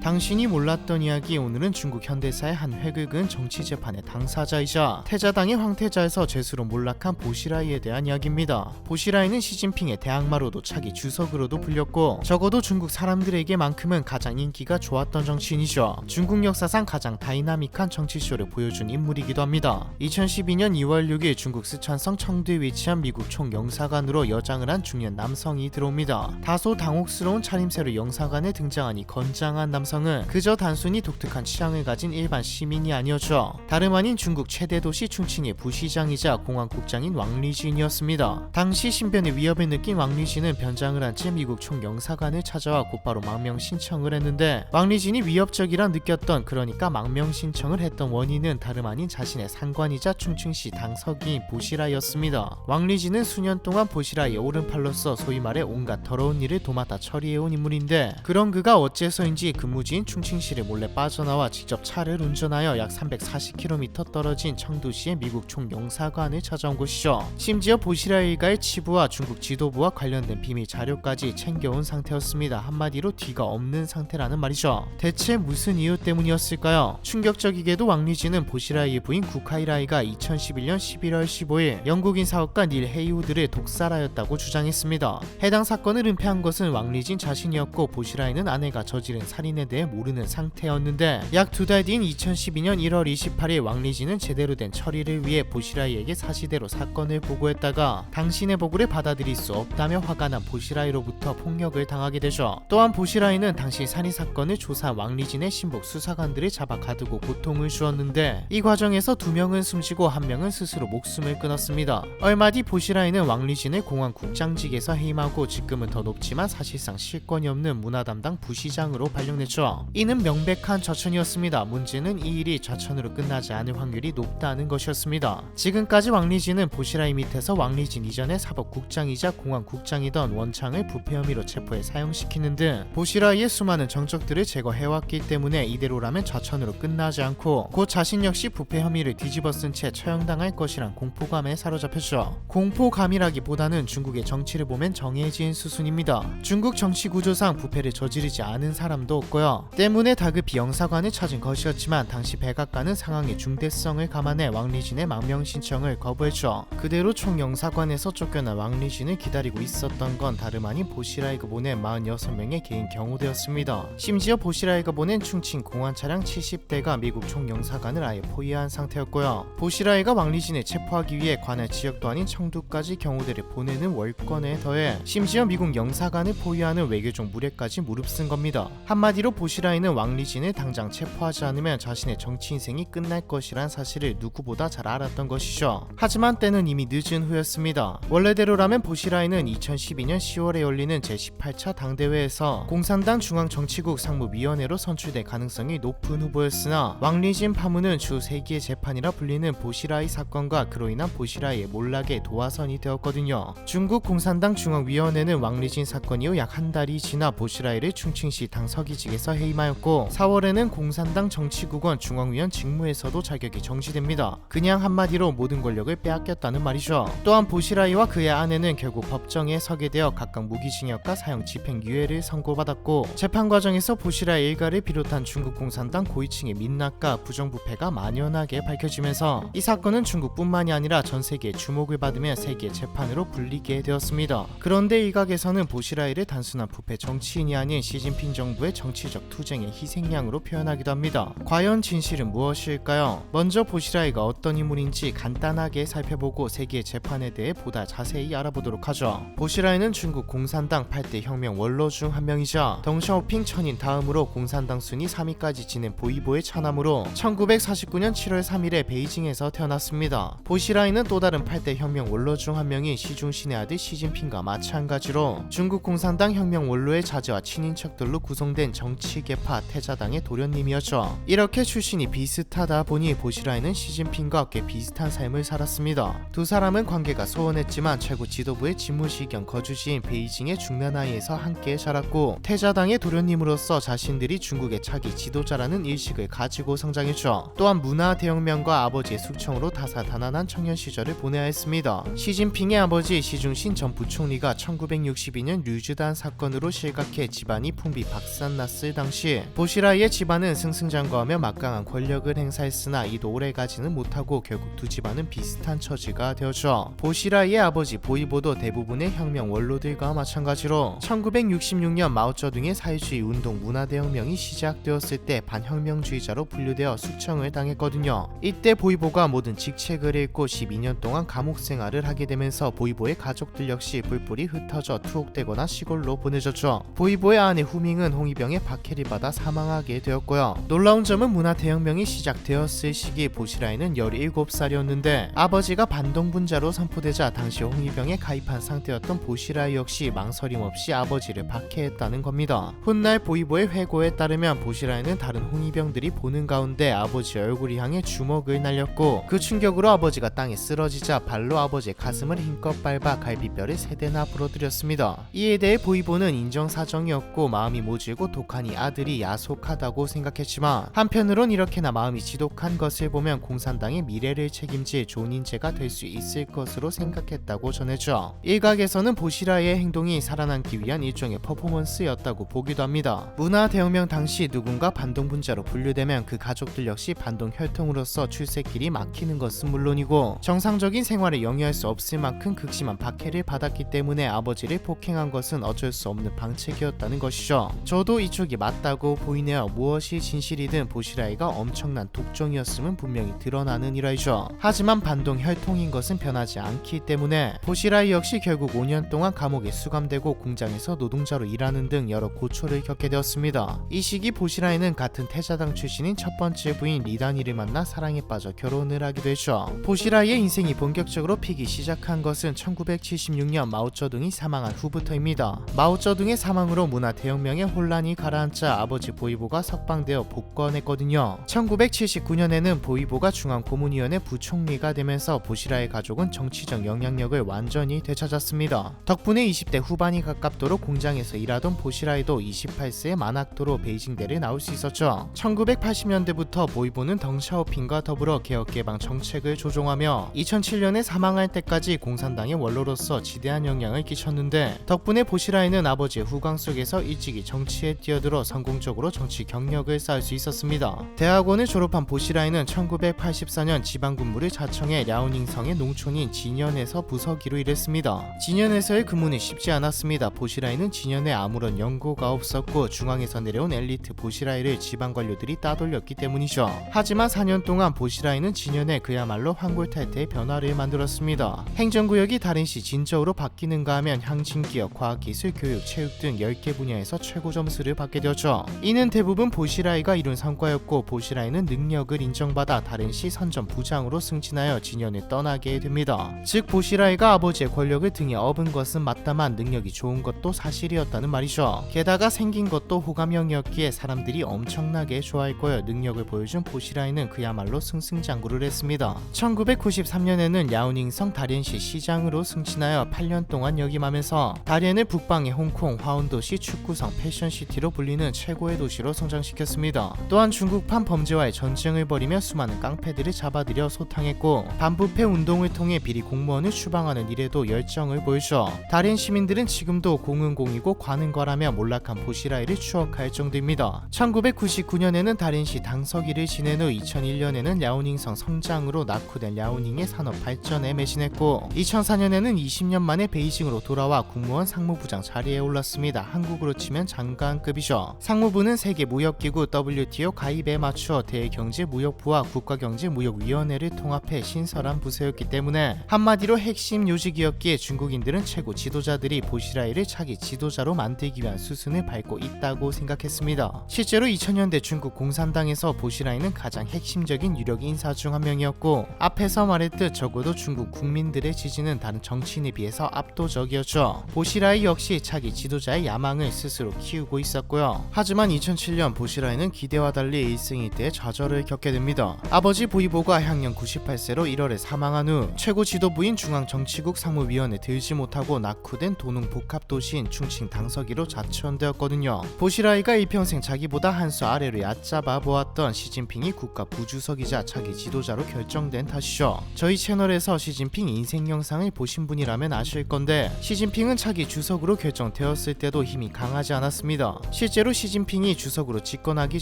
당신이 몰랐던 이야기. 오늘은 중국 현대사의 한 회극은 정치재판의 당사자이자 태자당의 황태자에서 죄수로 몰락한 보시라이에 대한 이야기입니다. 보시라이는 시진핑의 대항마로도 차기 주석으로도 불렸고 적어도 중국 사람들에게만큼은 가장 인기가 좋았던 정치인이죠. 중국 역사상 가장 다이나믹한 정치쇼를 보여준 인물이기도 합니다. 2012년 2월 6일 중국 쓰촨성 청두에 위치한 미국 총영사관으로 여장을 한 중년 남성이 들어옵니다. 다소 당혹스러운 차림새로 영사관에 등장한 이 건장한 남성은 그저 단순히 독특한 취향을 가진 일반 시민이 아니었죠. 다름 아닌 중국 최대 도시 충칭의 부시장이자 공안국장인 왕리진이었습니다. 당시 신변의 위협을 느낀 왕리진은 변장을 한 채 미국 총영사관을 찾아와 곧바로 망명 신청을 했는데, 왕리진이 위협적이라 느꼈던, 그러니까 망명 신청을 했던 원인은 다름 아닌 자신의 상관이자 충칭시 당서기인 보시라이였습니다. 왕리진은 수년 동안 보시라이의 오른팔로서 소위 말해 온갖 더러운 일을 도맡아 처리해온 인물인데, 그런 그가 어째서인지 근무지인 충칭시를 몰래 빠져나와 직접 차를 운전하여 약 340km 떨어진 청두시의 미국 총영사관을 찾아온 곳이죠. 심지어 보시라이 일가의 치부와 중국 지도부와 관련된 비밀 자료까지 챙겨온 상태였습니다. 한마디로 뒤가 없는 상태라는 말이죠. 대체 무슨 이유 때문이었을까요? 충격적이게도 왕리진은 보시라이의 부인 구카이라이가 2011년 11월 15일 영국인 사업가 닐 헤이우드를 독살하였다고 주장했습니다. 해당 사건을 은폐한 것은 왕리진 자신이었고, 보시라이는 아내가 저지른 살인에 대해 모르는 상태였는데, 약 두 달 뒤인 2012년 1월 28일 왕리진은 제대로 된 처리를 위해 보시라이에게 사실대로 사건을 보고했다가 당신의 보고를 받아들일 수 없다며 화가 난 보시라이로부터 폭력을 당하게 되죠. 또한 보시라이는 당시 살인 사건을 조사한 왕리진의 신복 수사관들을 잡아 가두고 고통을 주었는데, 이 과정에서 2명은 숨지고 1명은 스스로 목숨을 끊었습니다. 얼마 뒤 보시라이는 왕리진을 공안국장직에서 해임하고 직급은 더 높지만 사실상 실권이 없는 문화담당 부시장으로 발령냈죠. 이는 명백한 좌천이었습니다. 문제는 이 일이 좌천으로 끝나지 않을 확률이 높다는 것이었습니다. 지금까지 왕리진은 보시라이 밑에서 왕리진 이전의 사법국장이자 공안국장이던 원창을 부패 혐의로 체포해 사형시키는 등 보시라이의 수많은 정적들을 제거해왔기 때문에 이대로라면 좌천으로 끝나지 않고 곧 자신 역시 부패 혐의를 뒤집어쓴 채 처형당할 것이란 공포감에 사로잡혔죠. 공포감이라기보다는 중국의 정치를 보면 정해진 수순입니다. 중국 정치 구조상 부패를 저지르지 않은 사람도 없고요. 때문에 다급히 영사관을 찾은 것이었지만 당시 백악관은 상황의 중대성을 감안해 왕리진의 망명 신청을 거부했죠. 그대로 총영사관에서 쫓겨난 왕리진을 기다리고 있었던 건 다름 아닌 보시라이가 보낸 46명의 개인 경호대였습니다. 심지어 보시라이가 보낸 충칭 공안 차량 70대가 미국 총영사관을 아예 포위한 상태였고요. 보시라이가 왕리진을 체포하기 위해 관할 지역도 아닌 청두까지 경호대를 보내는 월권에 더해 심지어 미국 영사관을 포위하는 외교적 무례까지 무릅쓴 겁니다. 한마디로 보시라이는 왕리진을 당장 체포하지 않으면 자신의 정치 인생이 끝날 것이란 사실을 누구보다 잘 알았던 것이죠. 하지만 때는 이미 늦은 후였습니다. 원래대로라면 보시라이는 2012년 10월에 열리는 제18차 당대회에서 공산당 중앙정치국 상무위원회로 선출될 가능성이 높은 후보였으나, 왕리진 파문은 주 3기의 재판이라 불리는 보시라이 사건과 그로 인한 보시라이의 몰락의 도화선이 되었거든요. 중국 공산당 중앙위원회는 왕리진 사건 이후 약 한 달이 지나 보시라이를 충칭시 당서기직에서 해임하였고, 4월에는 공산당 정치국원 중앙위원 직무에서도 자격이 정지됩니다. 그냥 한마디로 모든 권력을 빼앗겼다는 말이죠. 또한 보시라이와 그의 아내는 결국 법정에 서게 되어 각각 무기징역과 사형 집행유예를 선고받았고, 재판 과정에서 보시라이 일가를 비롯한 중국 공산당 고위층의 민낯과 부정부패가 만연하게 밝혀지면서 이 사건은 중국뿐만이 아니라 전 세계의 주목을 받으며 세계 재판으로 불리게 되었습니다. 그런데 일각에서는 보시라이를 단순한 부패 정치인이 아닌 시진핑 정부의 정치적 투쟁의 희생양으로 표현하기도 합니다. 과연 진실은 무엇일까요? 먼저 보시라이가 어떤 인물인지 간단하게 살펴보고 세계의 재판에 대해 보다 자세히 알아보도록 하죠. 보시라이는 중국 공산당 8대 혁명 원로 중 한 명이자 덩샤오핑 천인 다음으로 공산당 순위 3위까지 지낸 보이보의 차남으로 1949년 7월 3일에 베이징에서 태어났습니다. 보시라이는 또 다른 8대 혁명 원로 중 한 명인 시중신의 아들 시진핑과 마찬가지로 중국 공산당 혁명 원로의 자제와 친인척들로 구성된 정치 치계파 태자당의 도련님이었죠. 이렇게 출신이 비슷하다 보니 보시라이는 시진핑과 꽤 비슷한 삶을 살았습니다. 두 사람은 관계가 소원했지만 최고 지도부의 집무실 겸 거주지인 베이징의 중나라이에서 함께 자랐고 태자당의 도련님으로서 자신들이 중국의 차기 지도자라는 일식을 가지고 성장했죠. 또한 문화대혁명과 아버지의 숙청으로 다사다난한 청년 시절을 보내야 했습니다. 시진핑의 아버지 시중신 전 부총리가 1962년 류즈단 사건으로 실각해 집안이 풍비박산났을 당시 보시라이의 집안은 승승장구하며 막강한 권력을 행사했으나 이도 오래가지는 못하고 결국 두 집안은 비슷한 처지가 되었죠. 보시라이의 아버지 보이보도 대부분의 혁명 원로들과 마찬가지로 1966년 마오쩌둥의 사회주의 운동 문화대혁명이 시작되었을 때 반혁명주의자로 분류되어 숙청을 당했거든요. 이때 보이보가 모든 직책을 잃고 12년 동안 감옥 생활을 하게 되면서 보이보의 가족들 역시 뿔뿔이 흩어져 투옥되거나 시골로 보내졌죠. 보이보의 아내 후밍은 홍위병에 박해를 받아 사망하게 되었고요. 놀라운 점은 문화대혁명이 시작되었을 시기 보시라이는 17살이었는데 아버지가 반동분자로 선포되자 당시 홍위병에 가입한 상태였던 보시라이 역시 망설임 없이 아버지를 박해했다는 겁니다. 훗날 보이보의 회고에 따르면 보시라이는 다른 홍위병들이 보는 가운데 아버지 얼굴을 향해 주먹을 날렸고 그 충격으로 아버지가 땅에 쓰러지자 발로 아버지의 가슴을 힘껏 밟아 갈비뼈를 3대나 부러뜨렸습니다. 이에 대해 보이보는 인정사정이었고 마음이 모질고 독하니 아들이 야속하다고 생각했지만 한편으론 이렇게나 마음이 지독한 것을 보면 공산당의 미래를 책임질 좋은 인재가 될 수 있을 것으로 생각했다고 전했죠. 일각에서는 보시라이의 행동이 살아남기 위한 일종의 퍼포먼스였다고 보기도 합니다. 문화대혁명 당시 누군가 반동분자로 분류되면 그 가족들 역시 반동 혈통으로서 출세길이 막히는 것은 물론이고 정상적인 생활에 영위할 수 없을 만큼 극심한 박해를 받았기 때문에 아버지를 폭행한 것은 어쩔 수 없는 방책이었다는 것이죠. 저도 이쪽이 맞다고 보이네요. 무엇이 진실이든 보시라이가 엄청난 독종이었음은 분명히 드러나는 일화이죠. 하지만 반동 혈통인 것은 변하지 않기 때문에 보시라이 역시 결국 5년 동안 감옥에 수감되고 공장에서 노동자로 일하는 등 여러 고초를 겪게 되었습니다. 이 시기 보시라이는 같은 태자당 출신인 첫 번째 부인 리다니를 만나 사랑에 빠져 결혼을 하기도 했죠. 보시라이의 인생이 본격적으로 피기 시작한 것은 1976년 마오쩌둥이 사망한 후부터입니다. 마오쩌둥의 사망으로 문화대혁명의 혼란이 가라앉자 아버지 보이보가 석방되어 복권했거든요. 1979년에는 보이보가 중앙고문위원회 부총리가 되면서 보시라의 가족은 정치적 영향력을 완전히 되찾았습니다. 덕분에 20대 후반이 가깝도록 공장에서 일하던 보시라이도 28세의 만학도로 베이징대를 나올 수 있었죠. 1980년대부터 보이보는 덩샤오핑과 더불어 개혁개방 정책을 조종하며 2007년에 사망할 때까지 공산당의 원로로서 지대한 영향을 끼쳤는데 덕분에 보시라이는 아버지의 후광 속에서 일찍이 정치에 뛰어들어 성공적으로 정치 경력을 쌓을 수 있었습니다. 대학원을 졸업한 보시라이는 1984년 지방군부를 자청해 랴오닝성의 농촌인 진현에서 부서기로 일했습니다. 진현에서의 근무는 쉽지 않았습니다. 보시라이는 진현에 아무런 연고가 없었고 중앙에서 내려온 엘리트 보시라이를 지방 관료들이 따돌렸기 때문이죠. 하지만 4년 동안 보시라이는 진현에 그야말로 환골탈태의 변화를 만들었습니다. 행정구역이 다른시 진저우로 바뀌는가 하면 향진기업, 과학기술, 교육, 체육 등 10개 분야에서 최고 점수를 받게 되었죠. 이는 대부분 보시라이가 이룬 성과였고 보시라이는 능력을 인정받아 다른시 선전 부장으로 승진하여 진현을 떠나게 됩니다. 즉 보시라이가 아버지의 권력을 등에 업은 것은 맞다만 능력이 좋은 것도 사실이었다는 말이죠. 게다가 생긴 것도 호감형이었기에 사람들이 엄청나게 좋아했고요. 능력을 보여준 보시라이는 그야말로 승승장구를 했습니다. 1993년에는 야오닝성 다롄시 시장으로 승진하여 8년 동안 역임하면서 다롄을 북방의 홍콩, 화원도시, 축구성, 패션시티로 불리는 최고의 도시로 성장시켰습니다. 또한 중국판 범죄와의 전쟁을 벌이며 수많은 깡패들을 잡아들여 소탕했고 반부패 운동을 통해 비리 공무원을 추방하는 일에도 열정을 보이죠. 다롄 시민들은 지금도 공은공이고 관은과라며 몰락한 보시라이를 추억할 정도입니다. 1999년에는 다롄시 당서기를 지낸 후 2001년에는 랴오닝성 성장으로 낙후된 랴오닝의 산업 발전에 매진했고 2004년에는 20년 만에 베이징으로 돌아와 국무원 상무부장 자리에 올랐습니다. 한국으로 치면 장관급이죠. 상무부는 세계무역기구 WTO 가입에 맞추어 대경제무역부와 국가경제무역위원회를 통합해 신설한 부서였기 때문에 한마디로 핵심 요직이었기에 중국인들은 최고 지도자들이 보시라이를 차기 지도자로 만들기 위한 수순을 밟고 있다고 생각했습니다. 실제로 2000년대 중국 공산당에서 보시라이는 가장 핵심적인 유력 인사 중 한 명이었고 앞에서 말했듯 적어도 중국 국민들의 지지는 다른 정치인에 비해서 압도적이었죠. 보시라이 역시 차기 지도자의 야망을 스스로 키우고 있었고요. 것이죠. 하지만 2007년 보시라이는 기대와 달리 일생일 때 좌절을 겪게 됩니다. 아버지 보이보가 향년 98세로 1월에 사망한 후 최고 지도부인 중앙정치국 상무위원에 들지 못하고 낙후된 도농 복합도시인 충칭 당서기로 자천되었거든요. 보시라이가 일평생 자기보다 한 수 아래로 얕잡아 보았던 시진핑이 국가 부주석이자 차기 지도자로 결정된 탓이죠. 저희 채널에서 시진핑 인생 영상을 보신 분이라면 아실 건데, 시진핑은 차기 주석으로 결정되었을 때도 힘이 강하지 않았습니다. 실제로 시진핑이 주석으로 집권하기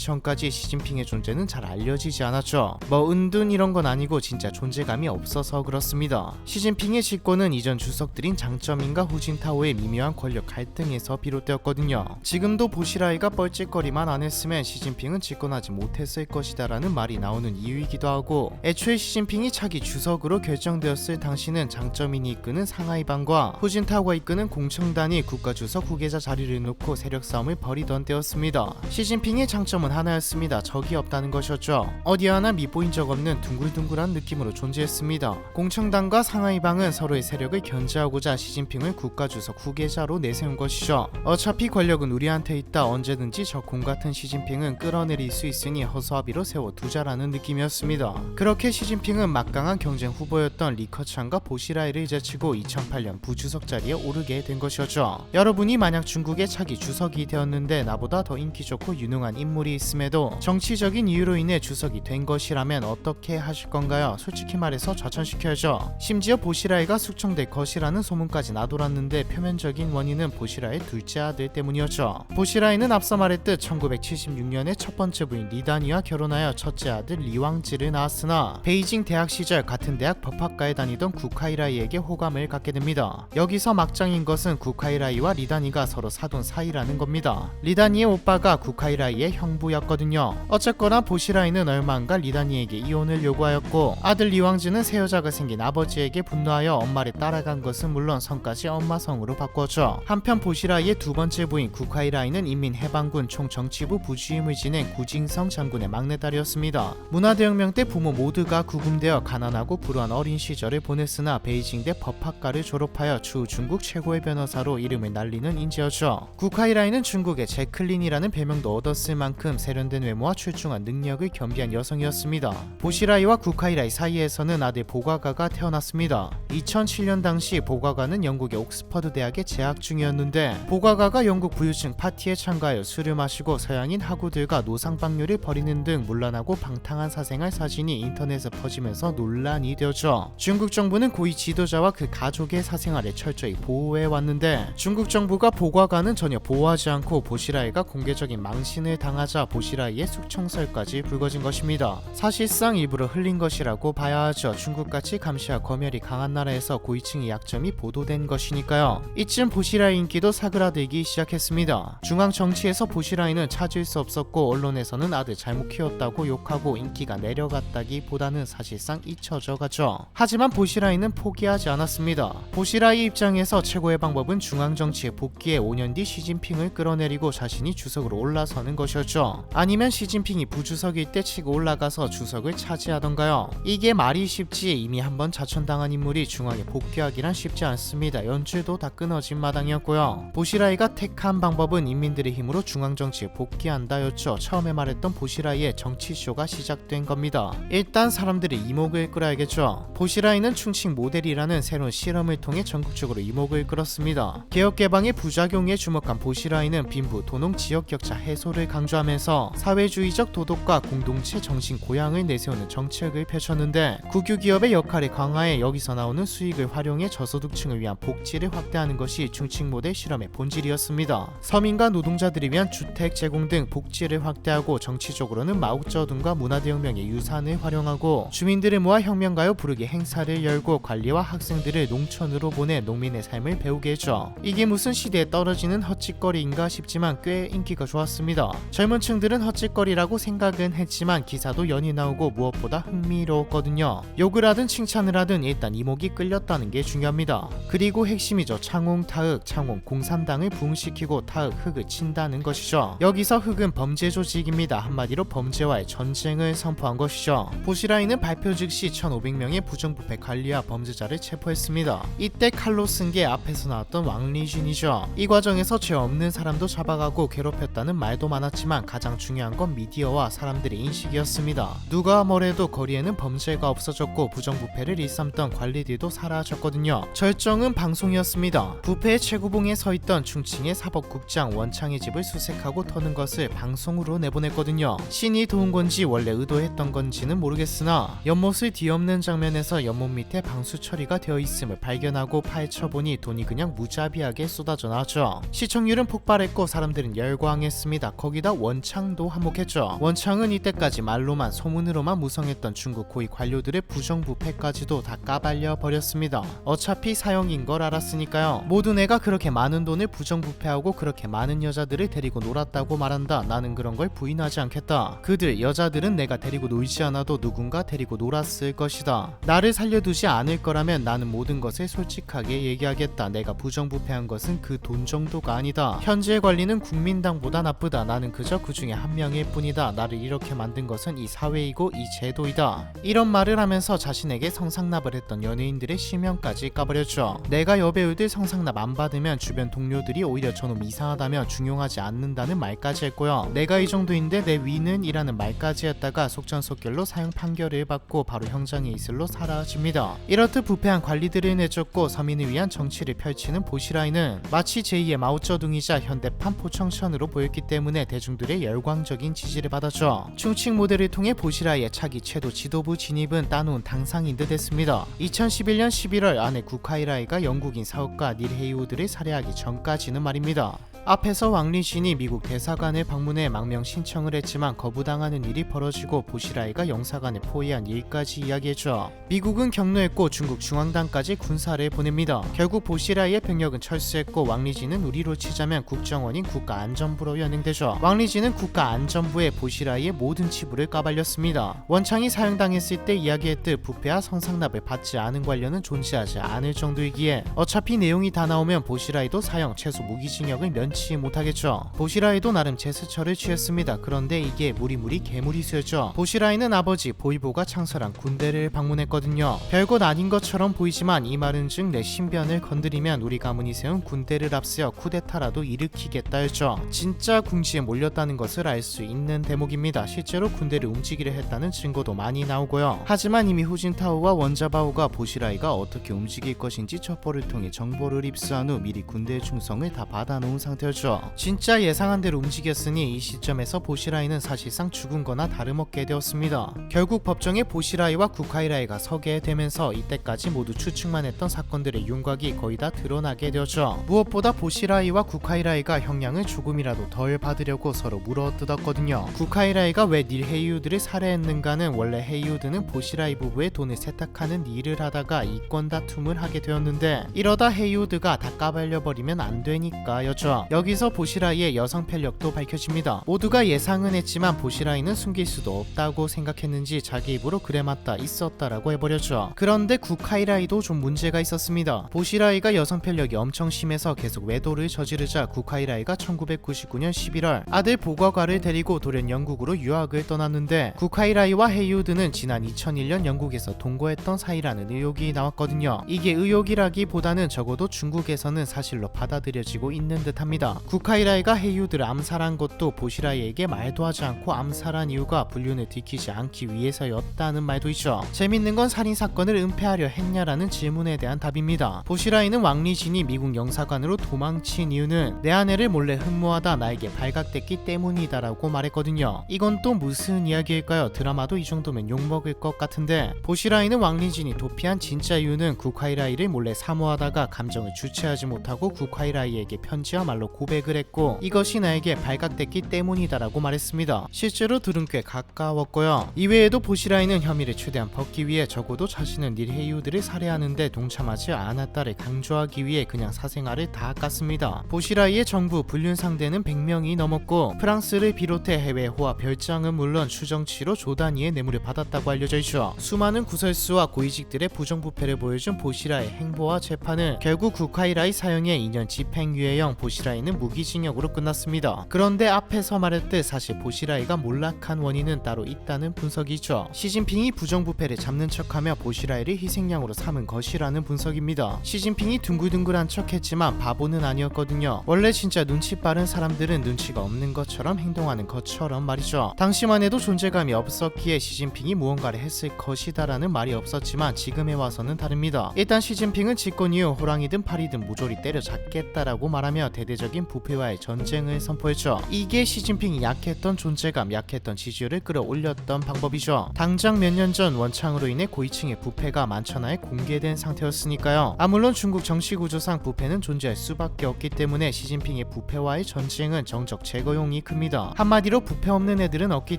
전까지 시진핑의 존재는 잘 알려지지 않았죠. 뭐 은둔 이런 건 아니고 진짜 존재감이 없어서 그렇습니다. 시진핑의 집권은 이전 주석들인 장쩌민과 후진타오의 미묘한 권력 갈등에서 비롯되었거든요. 지금도 보시라이가 뻘짓거리만 안 했으면 시진핑은 집권하지 못했을 것이다 라는 말이 나오는 이유이기도 하고, 애초에 시진핑이 차기 주석으로 결정되었을 당시는 장쩌민이 이끄는 상하이방과 후진타오가 이끄는 공청단이 국가주석 후계자 자리를 놓고 세력 싸움을 벌이던 때였습니다. 시진핑의 장점은 하나였습니다. 적이 없다는 것이었죠. 어디 하나 밑보인 적 없는 둥글둥글한 느낌으로 존재했습니다. 공청단과 상하이방은 서로의 세력을 견제하고자 시진핑을 국가주석 후계자로 내세운 것이죠. 어차피 권력은 우리한테 있다, 언제든지 적공 같은 시진핑은 끌어내릴 수 있으니 허수아비로 세워두자라는 느낌이었습니다. 그렇게 시진핑은 막강한 경쟁 후보였던 리커창과 보시라이를 제치고 2008년 부주석 자리에 오르게 된 것이었죠. 여러분이 만약 중국의 차기 주석이 되었는데 나보다 더 인기 좋고 유능한 인물이 있음에도 정치적인 이유로 인해 주석이 된 것이라면 어떻게 하실 건가요? 솔직히 말해서 좌천시켜야죠. 심지어 보시라이가 숙청될 것이라는 소문까지 나돌았는데 표면적인 원인은 보시라이의 둘째 아들 때문이었죠. 보시라이는 앞서 말했듯 1976년에 첫 번째 부인 리단이와 결혼하여 첫째 아들 리왕지를 낳았으나 베이징 대학 시절 같은 대학 법학과에 다니던 국하이라이에게 호감을 갖게 됩니다. 여기서 막장인 것은 국하이라이와 리단이가 서로 사돈 사이라는 겁니다. 리단이의 오빠가 국하이라이의 형부였거든요. 어쨌거나 보시라이는 얼마 안가 리단이에게 이혼을 요구하였고, 아들 리왕지는 새 여자가 생긴 아버지에게 분노하여 엄마를 따라간 것은 물론 성까지 엄마 성으로 바꾸었죠. 한편 보시라이의 두 번째 부인 국하이라이는 인민해방군 총정치부 부주임을 지낸 구징성 장군의 막내딸이었습니다. 문화대혁명 때 부모 모두가 구금되어 가난하고 불우한 어린 시절을 보냈으나 베이징대 법학과를 졸업하여 추후 중국 최고의 변호사로 이름을 날리는 인재였죠. 국하이라이는 중국의 제클린이라는 별명도 얻었을 만큼 세련된 외모와 출중한 능력을 겸비한 여성이었습니다. 보시라이와 국하이라이 사이에서는 아들 보가가가 태어났습니다. 2007년 당시 보가가는 영국의 옥스퍼드 대학에 재학 중이었는데, 보가가가 영국 부유층 파티에 참가하여 술을 마시고 서양인 학우들과 노상방뇨를 벌이는 등 문란하고 방탕한 사생활 사진이 인터넷에 퍼지면서 논란이 되었죠. 중국 정부는 고위 지도자와 그 가족의 사생활을 철저히 보호해왔는데, 중국 정부가 보가가는 전혀 보호하지 않고 보시라이가 공개적인 망신을 당하자 보시라이의 숙청설까지 불거진 것입니다. 사실상 일부러 흘린 것이라고 봐야 하죠. 중국같이 감시와 검열이 강한 나라에서 고위층의 약점이 보도된 것이니까요. 이쯤 보시라이 인기도 사그라들기 시작했습니다. 중앙 정치에서 보시라이는 찾을 수 없었고, 언론에서는 아들 잘못 키웠다고 욕하고 인기가 내려갔다기보다는 사실상 잊혀져 가죠. 하지만 보시라이는 포기하지 않았습니다. 보시라이 입장에서 최고의 방법은 중앙 정치에 복귀해 5년 뒤 시진핑을 끌어내리고 자신이 주석으로 올라서는 것이었죠. 아니면 시진핑이 부주석일 때 치고 올라가서 주석을 차지하던가요. 이게 말이 쉽지 이미 한번 자천당한 인물이 중앙에 복귀하기란 쉽지 않습니다. 연출도 다 끊어진 마당이었고요. 보시라이가 택한 방법은 인민들의 힘으로 중앙 정치에 복귀한다였죠. 처음에 말했던 보시라이의 정치쇼가 시작된 겁니다. 일단 사람들의 이목을 끌어야겠죠. 보시라이는 충칭 모델이라는 새로운 실험을 통해 전국적으로 이목을 끌었습니다. 개혁개방의 부작용에 주목한 보시라이는 빈부, 도농, 지역격차 해소를 강조하면서 사회주의적 도덕과 공동체 정신 고양을 내세우는 정책을 펼쳤는데, 국유기업의 역할을 강화해 여기서 나오는 수익을 활용해 저소득층을 위한 복지를 확대하는 것이 충칭 모델 실험의 본질이었습니다. 서민과 노동자들을 위한 주택 제공 등 복지를 확대하고, 정치적으로는 마오쩌둥과 문화대혁명의 유산을 활용하고 주민들을 모아 혁명가요 부르기 행사를 열고 관리와 학생들을 농촌으로 보내 농민의 삶을 배우게 했죠. 이게 무슨 시대에 떨어지는 헛짓거리인가 싶지만 꽤 인기가 좋았습니다. 젊은 층들은 헛짓거리라고 생각은 했지만 기사도 연이 나오고 무엇보다 흥미로웠거든요. 욕을 하든 칭찬을 하든 일단 이목이 끌렸다는 게 중요합니다. 그리고 핵심이죠. 창홍 타흑, 창홍 공산당을 부흥시키고 타흑 흑을 친다는 것이죠. 여기서 흑은 범죄 조직입니다. 한마디로 범죄와의 전쟁을 선포한 것이죠. 보시라이는 발표 즉시 1,500명의 부정부패 관리와 범죄자를 체포했습니다. 이때 칼로 쓴 게 앞에서 나왔던 왕리준이죠. 이 과정에서 죄 없는 사람도 잡아가고 압박하고 괴롭혔다는 말도 많았지만 가장 중요한 건 미디어와 사람들의 인식이었습니다. 누가 뭐래도 거리에는 범죄가 없어졌고 부정부패를 일삼던 관리들도 사라졌거든요. 절정은 방송이었습니다. 부패의 최고봉에 서있던 충칭의 사법국장 원창의 집을 수색하고 터는 것을 방송으로 내보냈거든요. 신이 도운 건지 원래 의도했던 건지는 모르겠으나 연못을 뒤엎는 장면에서 연못 밑에 방수 처리가 되어 있음을 발견하고 파헤쳐보니 돈이 그냥 무자비하게 쏟아져 나왔죠. 시청률은 폭발했고 사람들은 열광했습니다. 거기다 원창도 한몫했죠. 원창은 이때까지 말로만 소문으로만 무성했던 중국 고위 관료들의 부정부패까지도 다 까발려 버렸습니다. 어차피 사형인 걸 알았으니까요. 모든 애가 그렇게 많은 돈을 부정부패하고 그렇게 많은 여자들을 데리고 놀았다고 말한다. 나는 그런 걸 부인하지 않겠다. 그들 여자들은 내가 데리고 놀지 않아도 누군가 데리고 놀았을 것이다. 나를 살려두지 않을 거라면 나는 모든 것을 솔직하게 얘기하겠다. 내가 부정부패한 것은 그 돈 정도가 아니다. 현재 관리는 국민당보다 나쁘다. 나는 그저 그 중에 한 명일 뿐이다. 나를 이렇게 만든 것은 이 사회이고 이 제도이다. 이런 말을 하면서 자신에게 성상납을 했던 연예인들의 실명까지 까버렸죠. 내가 여배우들 성상납 안 받으면 주변 동료들이 오히려 저놈 이상하다며 중용하지 않는다는 말까지 했고요. 내가 이 정도인데 내 위는 이라는 말까지 했다가 속전속결로 사형 판결을 받고 바로 형장의 이슬로 사라집니다. 이렇듯 부패한 관리들을 내쫓고 서민을 위한 정치를 펼치는 보시라이는 마치 제2의 마오쩌둥이자 현대판 포청천으로 보였기 때문에 대중들의 열광적인 지지를 받았죠. 충칭 모델을 통해 보시라이의 차기 최도 지도부 진입은 따놓은 당상인 듯 했습니다. 2011년 11월 아내 국하이라이가 영국인 사업가 닐 헤이우드를 살해하기 전까지는 말입니다. 앞에서 왕리신이 미국 대사관을 방문해 망명 신청을 했지만 거부당하는 일이 벌어지고 보시라이가 영사관에 포위한 일까지 이야기했죠. 미국은 격노했고 중국 중앙당까지 군사를 보냅니다. 결국 보시라이의 병력은 철수했고 왕리진은 우리로 치자면 국정원인 국가안전부로 연행되죠. 왕리진은 국가안전부에 보시라이의 모든 치부를 까발렸습니다. 원창이 사형당했을 때 이야기했듯 부패와 성상납을 받지 않은 관련은 존재하지 않을 정도이기에 어차피 내용이 다 나오면 보시라이도 사형 최소 무기징역을 면치 못하겠죠. 보시라이도 나름 제스처를 취했습니다. 그런데 이게 무리무리 개무리수였죠. 보시라이는 아버지 보이보가 창설한 군대를 방문했거든요. 별것 아닌 것처럼 보이지만 이 말은 즉 내 신변을 건드리면 우리 가문이 세운 군대를 앞세워 쿠데타라도 일으키겠다였죠. 진짜 궁지에 몰렸다는 것을 알 수 있는 대목입니다. 실제로 군대를 움직이려 했다는 증거도 많이 나오고요. 하지만 이미 후진타오와 원자바오가 보시라이가 어떻게 움직일 것인지 첩보를 통해 정보를 입수한 후 미리 군대의 충성을 다 받아놓은 상태였죠. 진짜 예상한 대로 움직였으니 이 시점에서 보시라이는 사실상 죽은 거나 다름없게 되었습니다. 결국 법정에 보시라이와 국하이라이가 서게 되면서 이때까지 모두 추측만 했던 사건들의 윤곽이 거의 다 드러나게 되었죠. 무엇보다 보시라이와 국하이라이가 형량을 조금이라도 덜 받으려고 서로 물어뜯었거든요. 국하이라이가 왜 닐 헤이우드를 살해했는가는 원래 헤이우드는 보시라이 부부의 돈을 세탁하는 일을 하다가 이권 다툼을 하게 되었는데 이러다 헤이우드가 다 까발려버리면 안 되니까였죠. 여기서 보시라이의 여성 편력도 밝혀집니다. 모두가 예상은 했지만 보시라이는 숨길 수도 없다고 생각했는지 자기 입으로 그래 맞다 있었다라고 해버렸죠. 그런데 국하이라이도 좀 문제가 있었습니다. 보시라이가 여성 편력이 엄청 심해서 계속 외도를 저지르자 국하이라이가 1999년 11월 아들 보거가를 데리고 돌연 영국으로 유학을 떠났는데 국하이라이와 헤이우드는 지난 2001년 영국에서 동거했던 사이라는 의혹이 나왔거든요. 이게 의혹이라기보다는 적어도 중국에서는 사실로 받아들여지고 있는 듯합니다. 국하이라이가 헤이우드를 암살한 것도 보시라이에게 말도 하지 않고 암살한 이유가 불륜을 들키지 않기 위해서였다는 말도 있죠. 재밌는 건 살인사건을 은폐하려 했냐라는 질문에 대한 답입니다. 보시라이는 왕리진이 미국 영사관으로 도망친 이유는 내 아내를 몰래 흠모하다 나에게 발각됐기 때문이다라고 말했거든요. 이건 또 무슨 이야기일까요? 드라마도 이 정도면 욕먹을 것 같은데 보시라이는 왕리진이 도피한 진짜 이유는 국하이라이를 몰래 사모하다가 감정을 주체하지 못하고 국하이라이에게 편지와 말로 고백을 했고 이것이 나에게 발각됐기 때문이다라고 말했습니다. 실제로 들은 꽤 가까웠고요. 이외에도 보시라이는 혐의를 최대한 벗기 위해 적어도 자신은 닐 헤이우드를 살해하는데 동참하지 않았다를 강조하기 위해 그냥 사생활을 다 깠습니다. 보시라이의 정부 불륜 상대는 100명이 넘었고 프랑스를 비롯해 해외 호화 별장은 물론 추정치로 조 단위의 뇌물을 받았다고 알려져 있죠. 수많은 구설수와 고위직들의 부정부패를 보여준 보시라의 행보와 재판은 결국 국하이라이 사형의 2년 집행유예형 보시라이 보시라이는 무기징역으로 끝났습니다. 그런데 앞에서 말했듯 사실 보시라이가 몰락한 원인은 따로 있다는 분석이죠. 시진핑이 부정부패를 잡는 척하며 보시라이를 희생양으로 삼은 것이라는 분석입니다. 시진핑이 둥글둥글한 척했지만 바보는 아니었거든요. 원래 진짜 눈치 빠른 사람들은 눈치가 없는 것처럼 행동하는 것처럼 말이죠. 당시만 해도 존재감이 없었기에 시진핑이 무언가를 했을 것이다라는 말이 없었지만 지금에 와서는 다릅니다. 일단 시진핑은 집권 이후 호랑이든 파리든 모조리 때려잡겠다라고 말하며 대대적인 부패와의 전쟁을 선포했죠. 이게 시진핑이 약했던 존재감, 약했던 지지율을 끌어올렸던 방법이죠. 당장 몇 년 전 원창으로 인해 고위층의 부패가 만천하에 공개된 상태였으니까요. 물론 중국 정치 구조상 부패는 존재할 수밖에 없기 때문에 시진핑의 부패와의 전쟁은 정적 제거용이 큽니다. 한마디로 부패 없는 애들은 없기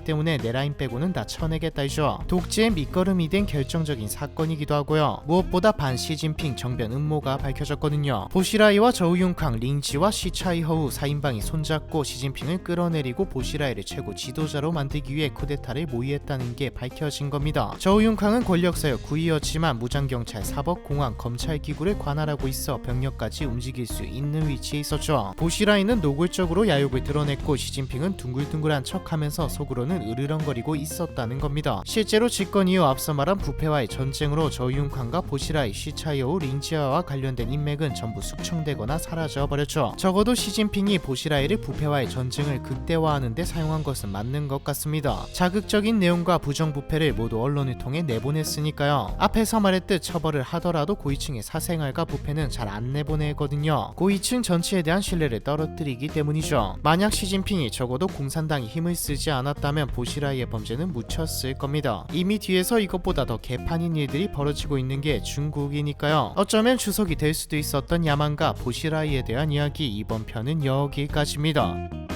때문에 내 라인 빼고는 다 쳐내겠다이죠. 독재의 밑거름이 된 결정적인 사건이기도 하고요. 무엇보다 반 시진핑 정변 음모가 밝혀졌거든요. 보시라이와 저우융캉, 링지와 시차이허우 4인방이 손잡고 시진핑을 끌어내리고 보시라이를 최고 지도자로 만들기 위해 쿠데타를 모의했다는 게 밝혀진 겁니다. 저우융캉은 권력사역 구이였지만 무장경찰, 사법, 공안, 검찰 기구를 관할하고 있어 병력까지 움직일 수 있는 위치에 있었죠. 보시라이는 노골적으로 야욕을 드러냈고 시진핑은 둥글둥글한 척하면서 속으로는 으르렁거리고 있었다는 겁니다. 실제로 집권 이후 앞서 말한 부패와의 전쟁으로 저우융캉과 보시라이, 시차이허우, 링지아와 관련된 인맥은 전부 숙청되거나 사라져버렸죠. 적어도 시진핑이 보시라이를 부패와의 전쟁을 극대화하는 데 사용한 것은 맞는 것 같습니다. 자극적인 내용과 부정부패를 모두 언론을 통해 내보냈으니까요. 앞에서 말했듯 처벌을 하더라도 고위층의 사생활과 부패는 잘 안 내보내거든요. 고위층 전체에 대한 신뢰를 떨어뜨리기 때문이죠. 만약 시진핑이 적어도 공산당이 힘을 쓰지 않았다면 보시라이의 범죄는 묻혔을 겁니다. 이미 뒤에서 이것보다 더 개판인 일들이 벌어지고 있는 게 중국이니까요. 어쩌면 주석이 될 수도 있었던 야만과 보시라이에 대한 이야기, 이번 편은 여기까지입니다.